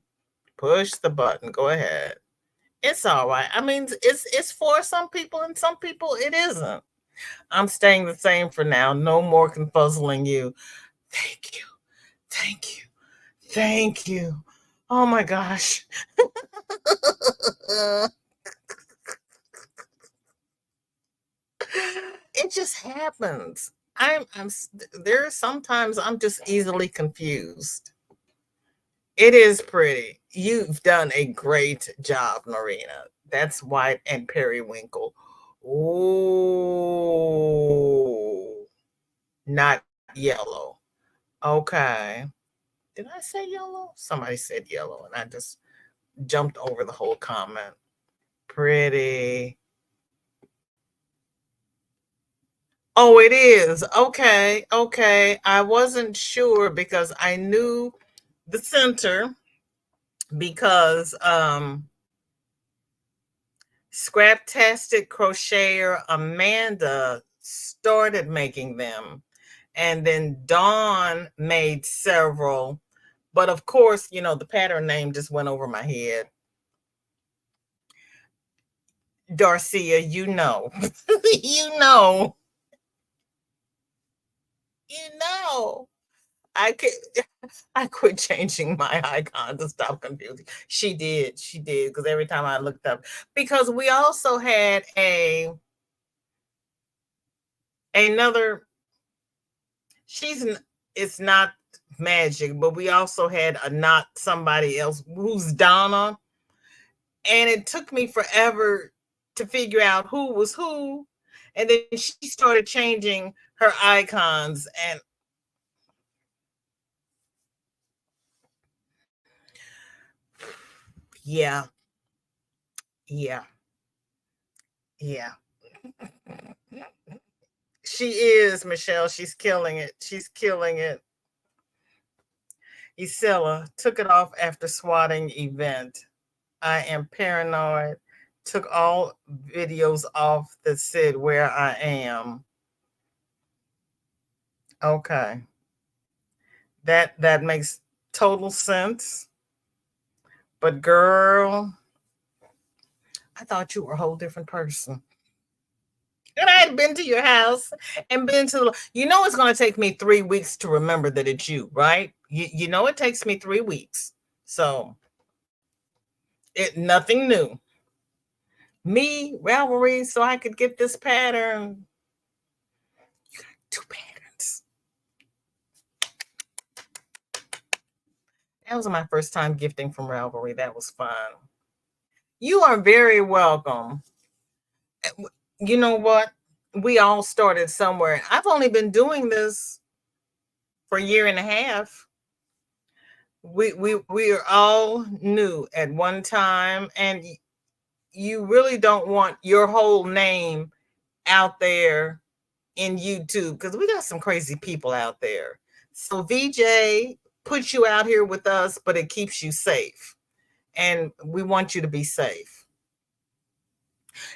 Push the button. Go ahead. It's all right. I mean, it's for some people and some people it isn't. I'm staying the same for now. No more confuzzling you. Thank you. Thank you. Thank you. Oh my gosh. It just happens. There are sometimes I'm just easily confused. It is pretty. You've done a great job, Marina. That's white and periwinkle. Oh, not yellow. Okay. Did I say yellow? Somebody said yellow, and I just jumped over the whole comment. Pretty. Oh, it is. Okay. Okay. I wasn't sure because I knew the center because Scraptastic crocheter Amanda started making them. And then Dawn made several. But of course, the pattern name just went over my head. Darcia, you know. you know. You know. I could I quit changing my icon to stop confusing. She did. She did. Because every time I looked up, because we also had another she's it's not magic, but we also had a not somebody else who's Donna, and it took me forever to figure out who was who, and then she started changing her icons, and yeah, yeah, yeah. She is Michelle. She's killing it. She's killing it. Isela took it off after swatting event. I am paranoid. Took all videos off that said where I am. Okay. That makes total sense. But girl, I thought you were a whole different person. And I had been to your house and been to it's going to take me 3 weeks to remember that it's you, right? You know, it takes me 3 weeks. So nothing new. Me, Ravelry, so I could get this pattern. You got 2 patterns. That was my first time gifting from Ravelry. That was fun. You are very welcome. You know what? We all started somewhere. I've only been doing this for a year and a half. We are all new at one time, and you really don't want your whole name out there in YouTube because we got some crazy people out there. So VJ puts you out here with us, but it keeps you safe, and we want you to be safe.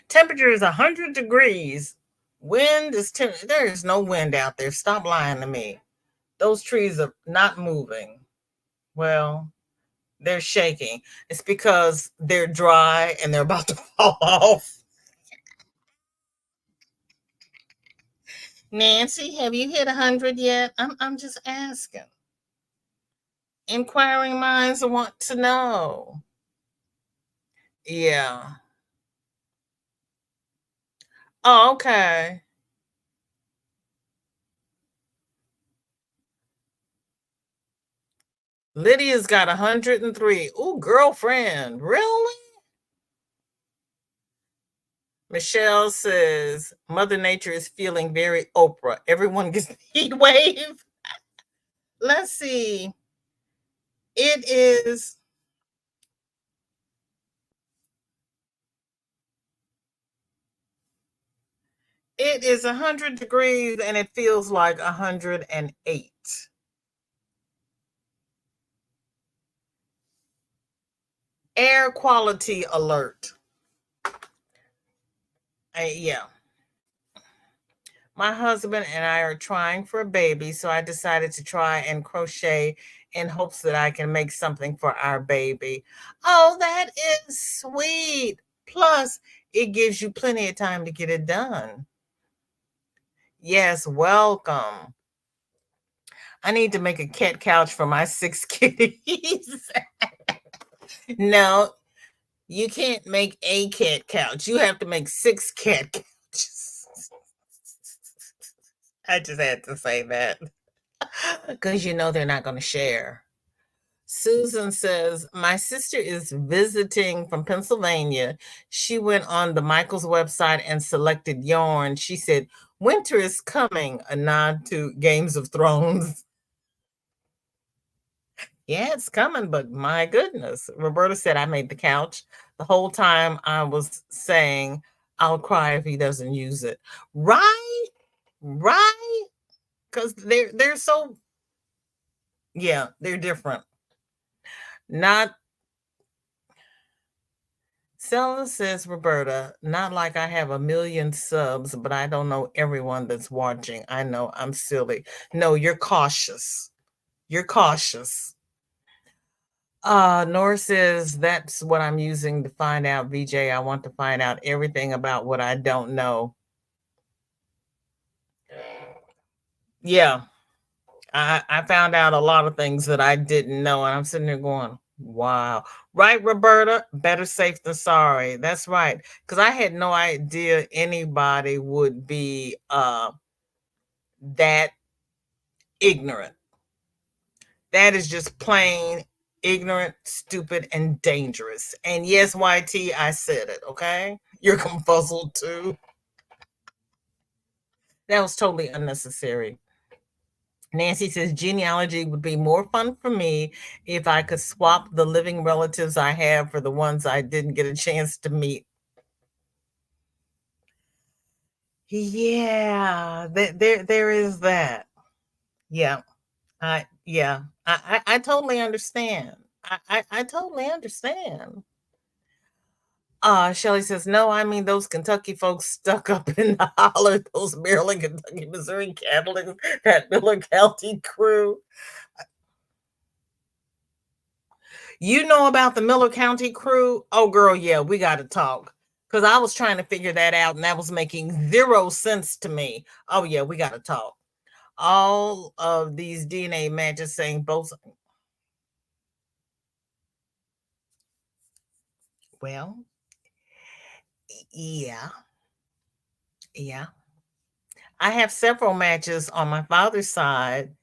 Temperature is 100 degrees. Wind is there is no wind out there. Stop lying to me. Those trees are not moving. Well, they're shaking. It's because they're dry and they're about to fall off. Nancy, have you hit 100 yet? I'm just asking. Inquiring minds want to know. Yeah. Oh, okay. Lydia's got 103. Ooh, girlfriend. Really? Michelle says Mother Nature is feeling very Oprah. Everyone gets the heat wave. Let's see. It is It is 100 degrees and it feels like 108. Air quality alert. Yeah. My husband and I are trying for a baby, so I decided to try and crochet in hopes that I can make something for our baby. Oh, that is sweet. Plus, it gives you plenty of time to get it done. Yes, welcome. I need to make a cat couch for my 6 kitties. No, you can't make a cat couch. You have to make 6 cat couches. I just had to say that. Because they're not going to share. Susan says, my sister is visiting from Pennsylvania. She went on the Michaels website and selected yarn. She said, winter is coming, a nod to Games of Thrones. Yeah, it's coming, but my goodness. Roberta said, I made the couch. The whole time I was saying, I'll cry if he doesn't use it. Right? Right? Because they're so, yeah, they're different. Not Stella says, Roberta, not like I have a million subs, but I don't know everyone that's watching. I know I'm silly. No, you're cautious. You're cautious. Nora says that's what I'm using to find out, VJ. I want to find out everything about what I don't know. Yeah. I found out a lot of things that I didn't know, and I'm sitting there going, wow. Right, Roberta? Better safe than sorry. That's right. Because I had no idea anybody would be that ignorant. That is just plain ignorant, stupid, and dangerous. And yes, YT, I said it, okay? You're confuzzled too. That was totally unnecessary. Nancy says genealogy would be more fun for me if I could swap the living relatives I have for the ones I didn't get a chance to meet. Yeah, there is that. Yeah, Yeah, I totally understand. I totally understand. Shelley says, "No, I mean those Kentucky folks stuck up in the holler, those Maryland, Kentucky, Missouri Catholics, that Miller County crew." You know about the Miller County crew? Oh, girl, yeah, we got to talk. Because I was trying to figure that out and that was making zero sense to me. Oh, yeah, we got to talk. All of these DNA matches saying both. Well, yeah, yeah. I have several matches on my father's side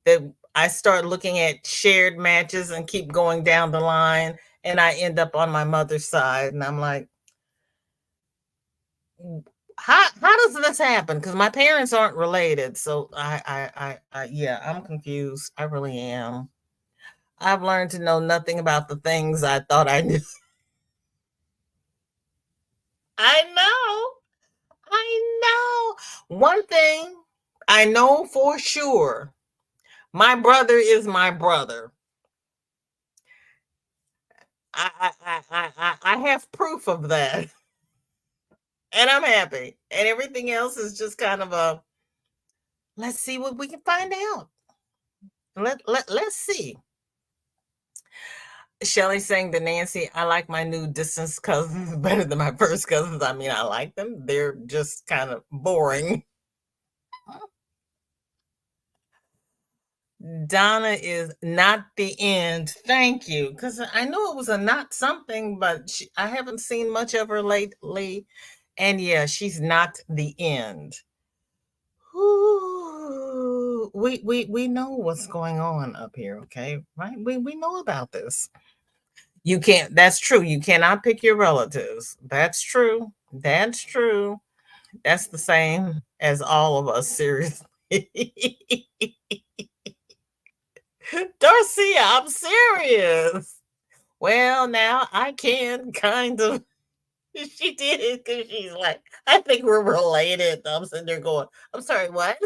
that I start looking at shared matches and keep going down the line, and I end up on my mother's side, and I'm like, how does this happen? Because my parents aren't related, so yeah, I'm confused. I really am. I've learned to know nothing about the things I thought I knew. I know. I know. One thing I know for sure, my brother is my brother. I have proof of that, and I'm happy. And everything else is just kind of a let's see what we can find out. Let's see. Shelly saying to Nancy, I like my new distance cousins better than my first cousins. I mean, I like them. They're just kind of boring. Donna is not the end. Thank you. Because I know it was a not something, but I haven't seen much of her lately. And yeah, she's not the end. Ooh, we know what's going on up here, okay? Right? We know about this. You can't, that's true. You cannot pick your relatives. That's true. That's true. That's the same as all of us, seriously. Darcia, I'm serious. Well, now I can kind of. She did it because she's like, I think we're related. I'm sitting there going, I'm sorry, what?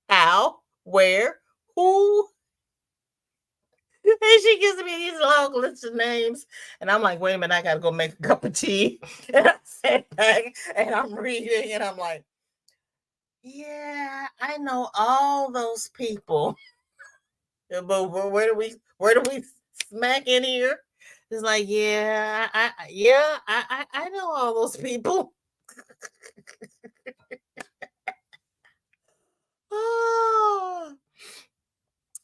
How? Where? Who? And she gives me these long lists of names. And I'm like, wait a minute, I gotta go make a cup of tea. And I sat back and I'm reading and I'm like, yeah, I know all those people. But where do we smack in here? It's like, yeah, I know all those people. Oh,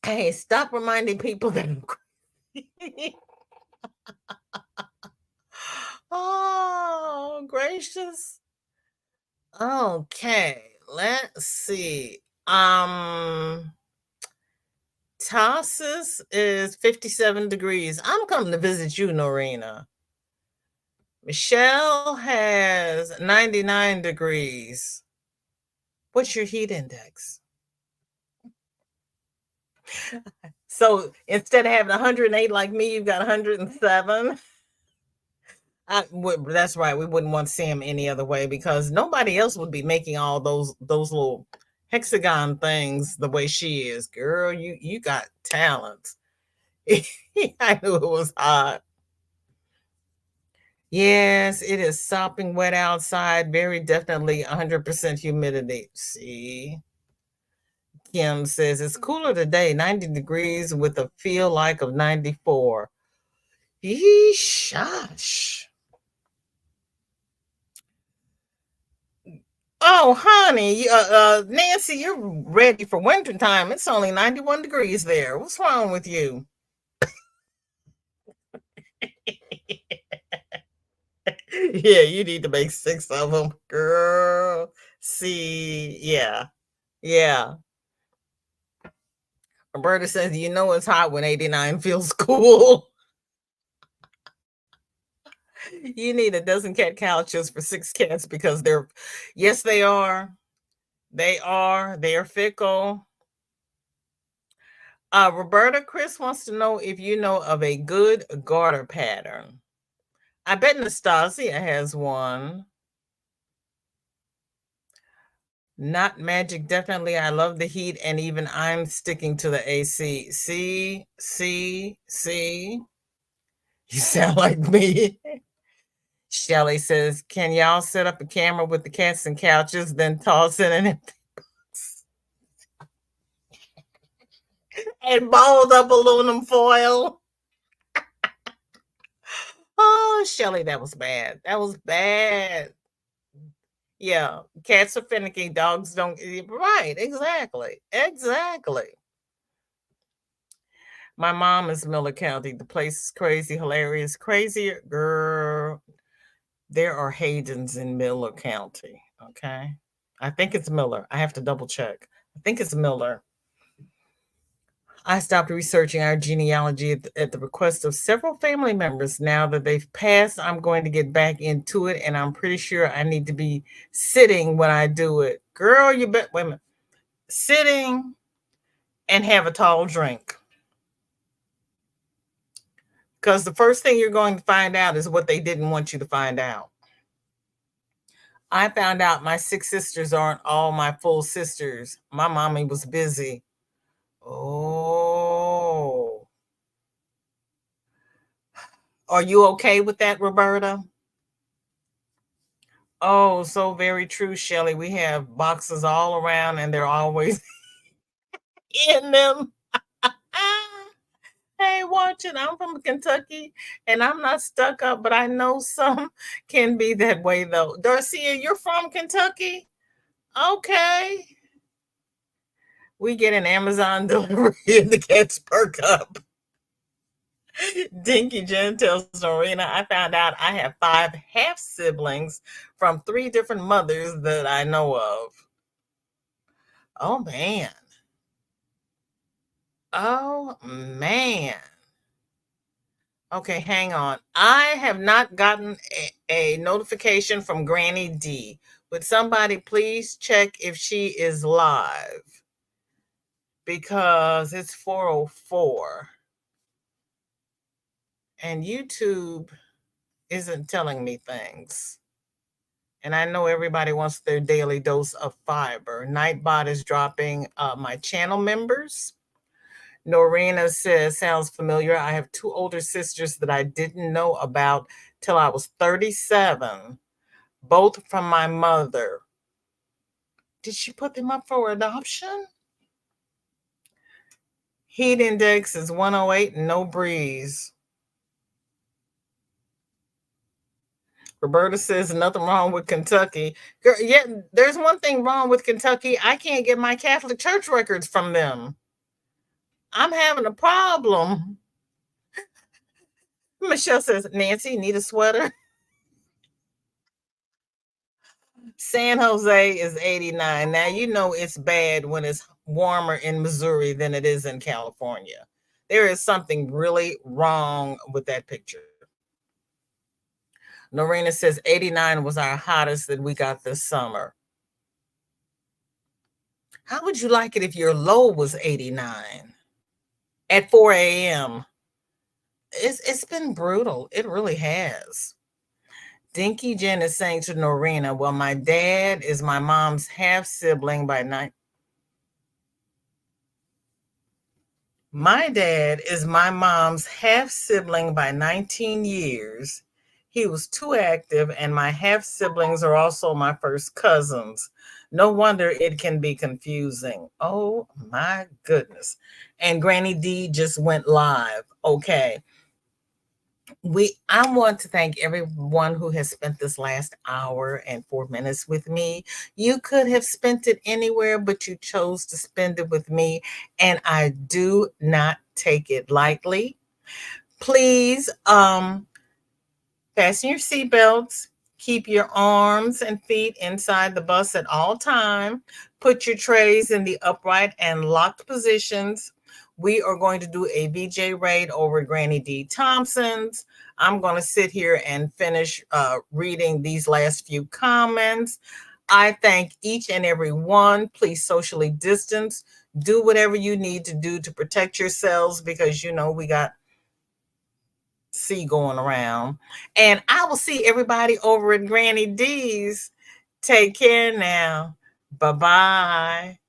hey, stop reminding people that I'm crazy. Oh, gracious. Okay, let's see. Tarsus is 57 degrees. I'm coming to visit you, Norina. Michelle has 99 degrees. What's your heat index? So instead of having 108 like me, you've got 107. That's right. We wouldn't want to see him any other way because nobody else would be making all those little hexagon things the way she is. Girl, you got talent. I knew it was hot. Yes, it is sopping wet outside. Very definitely 100% humidity. See, Kim says it's cooler today, 90 degrees with a feel like of 94. Yeesh. Oh, honey, Nancy, you're ready for winter time. It's only 91 degrees there. What's wrong with you? Yeah, you need to make 6 of them, girl. See, yeah, yeah. Roberta says, you know it's hot when 89 feels cool. You need a dozen cat couches for 6 cats because they're, yes, they are. They are fickle. Roberta, Chris wants to know if you know of a good garter pattern. I bet Nastasia has one. Not magic, definitely. I love the heat, and even I'm sticking to the AC. See, see, see. You sound like me. Shelly says, "Can y'all set up a camera with the cats and couches, then toss in an and balled up aluminum foil?" Oh, Shelly, that was bad. That was bad. Yeah, cats are finicky. Dogs don't. Right? Exactly. Exactly. My mom is Miller County. The place is crazy, hilarious, crazier. Girl, there are Haydens in Miller County. Okay. I think it's Miller. I have to double check. I think it's Miller. I stopped researching our genealogy at the request of several family members. Now that they've passed, I'm going to get back into it, and I'm pretty sure I need to be sitting when I do it. Girl, you bet. Wait a minute. Sitting and have a tall drink. Because the first thing you're going to find out is what they didn't want you to find out. I found out my six sisters aren't all my full sisters. My mommy was busy. Oh. Are you okay with that, Roberta? Oh, so very true, Shelley. We have boxes all around and they're always in them. Hey, watch it. I'm from Kentucky and I'm not stuck up, but I know some can be that way though. Darcia, you're from Kentucky? Okay. We get an Amazon delivery and the cats perk up. Dinky Jen tells Norena, I found out I have 5 half siblings from 3 different mothers that I know of. Oh, man. Oh, man. Okay, hang on. I have not gotten a notification from Granny D. Would somebody please check if she is live? Because it's 4:04 and YouTube isn't telling me things. And I know everybody wants their daily dose of fiber. Nightbot is dropping my channel members. Norena says, sounds familiar. I have 2 older sisters that I didn't know about till I was 37, both from my mother. Did she put them up for adoption? Heat index is 108 and no breeze. Roberta says nothing wrong with Kentucky. Girl, yeah, there's one thing wrong with Kentucky. I can't get my Catholic Church records from them. I'm having a problem. Michelle says, Nancy, need a sweater? San Jose is 89. Now, you know it's bad when it's warmer in Missouri than it is in California. There is something really wrong with that picture. Norena says 89 was our hottest that we got this summer. How would you like it if your low was 89 at 4 a.m.? It's been brutal. It really has. Dinky Jen is saying to Norena, well, my dad is my mom's half sibling by 9. My dad is my mom's half sibling by 19 years. He was too active, and my half siblings are also my first cousins. No wonder it can be confusing. Oh my goodness. And Granny D just went live. Okay. I want to thank everyone who has spent this last hour and 4 minutes with me. You could have spent it anywhere, but you chose to spend it with me, and I do not take it lightly. Please fasten your seatbelts. Keep your arms and feet inside the bus at all time. Put your trays in the upright and locked positions. We are going to do a VJ raid over Granny D. Thompson's. I'm going to sit here and finish reading these last few comments. I thank each and every one. Please socially distance. Do whatever you need to do to protect yourselves because, you know, we got C going around. And I will see everybody over at Granny D's. Take care now. Bye-bye.